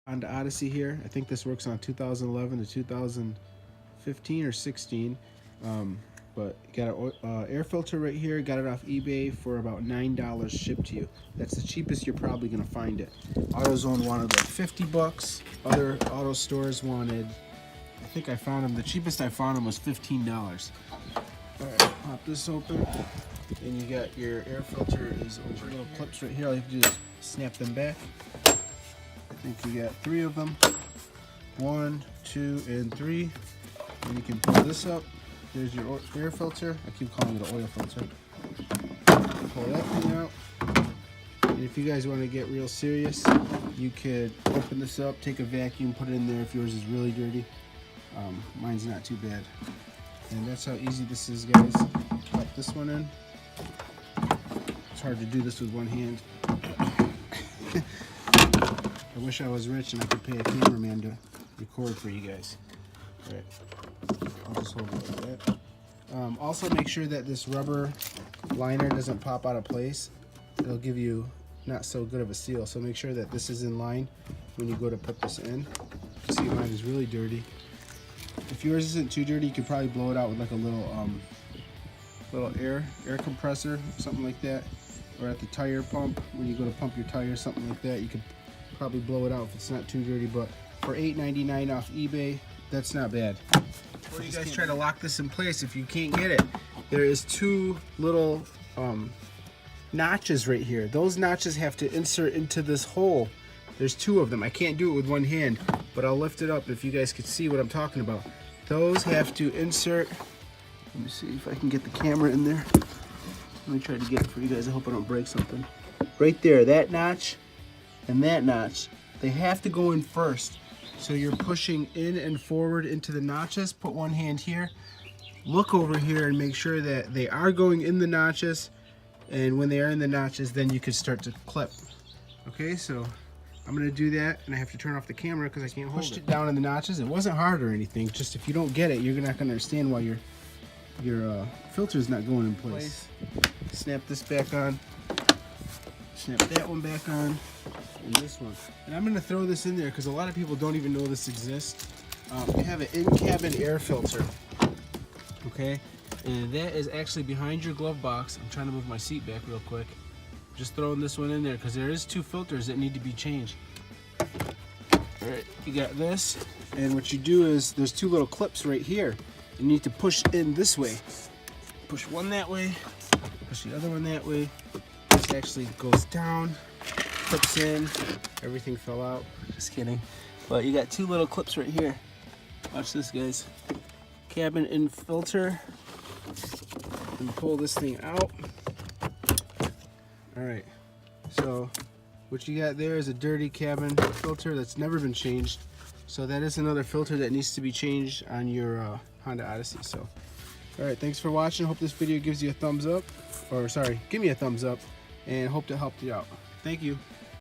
Honda Odyssey here. I think this works on 2011 to 2015 or 16. But got an air filter right here. Got it off eBay for about $9 shipped to you. That's the cheapest you're probably gonna find it. AutoZone wanted like 50 bucks. Other auto stores wanted, I think I found them, the cheapest I found them was $15. Alright, pop this open. And you got your air filter is over little clips right here. All you have to do is snap them back. I think you got 3 of them. 1, 2, and 3. And you can pull this up. There's your air filter. I keep calling it an oil filter. Pull that thing out. And if you guys want to get real serious, you could open this up, take a vacuum, put it in there if yours is really dirty. Mine's not too bad. And that's how easy this is, guys. Pop this one in. It's hard to do this with one hand. I wish I was rich and I could pay a cameraman to record for you guys. All right. I'll just hold it like that. Also make sure that this rubber liner doesn't pop out of place. It'll give you not so good of a seal. So make sure that this is in line when you go to put this in. You see mine is really dirty. If yours isn't too dirty, you could probably blow it out with like a little air compressor, something like that. Or at the tire pump, when you go to pump your tire, something like that, you could probably blow it out if it's not too dirty. But for $8.99 off eBay, that's not bad. Before you guys try to lock this in place, if you can't get it, there is 2 little notches right here. Those notches have to insert into this hole. There's 2 of them. I can't do it with one hand, but I'll lift it up if you guys can see what I'm talking about. Those have to insert. Let me see if I can get the camera in there. Let me try to get it for you guys. I hope I don't break something. Right there, that notch and that notch, they have to go in first. So you're pushing in and forward into the notches. Put one hand here. Look over here and make sure that they are going in the notches. And when they are in the notches, then you can start to clip. Okay, so I'm gonna do that, and I have to turn off the camera because I can't hold it. Pushed it down in the notches. It wasn't hard or anything. Just if you don't get it, you're not gonna understand why your filter is not going in place. Snap this back on. Snap that one back on. And this one. And I'm gonna throw this in there because a lot of people don't even know this exists. We have an in-cabin air filter. Okay, and that is actually behind your glove box. I'm trying to move my seat back real quick. Just throwing this one in there because there is 2 filters that need to be changed. All right, you got this, and what you do is there's 2 little clips right here. You need to push in this way. Push one that way, push the other one that way. This actually goes down, clips in. Everything fell out. Just kidding. But you got 2 little clips right here. Watch this, guys. Cabin in filter. And pull this thing out. Alright, so what you got there is a dirty cabin filter that's never been changed. So that is another filter that needs to be changed on your Honda Odyssey. So, alright, thanks for watching. Hope this video gives you a thumbs up. Or sorry, give me a thumbs up. And hope to help you out. Thank you.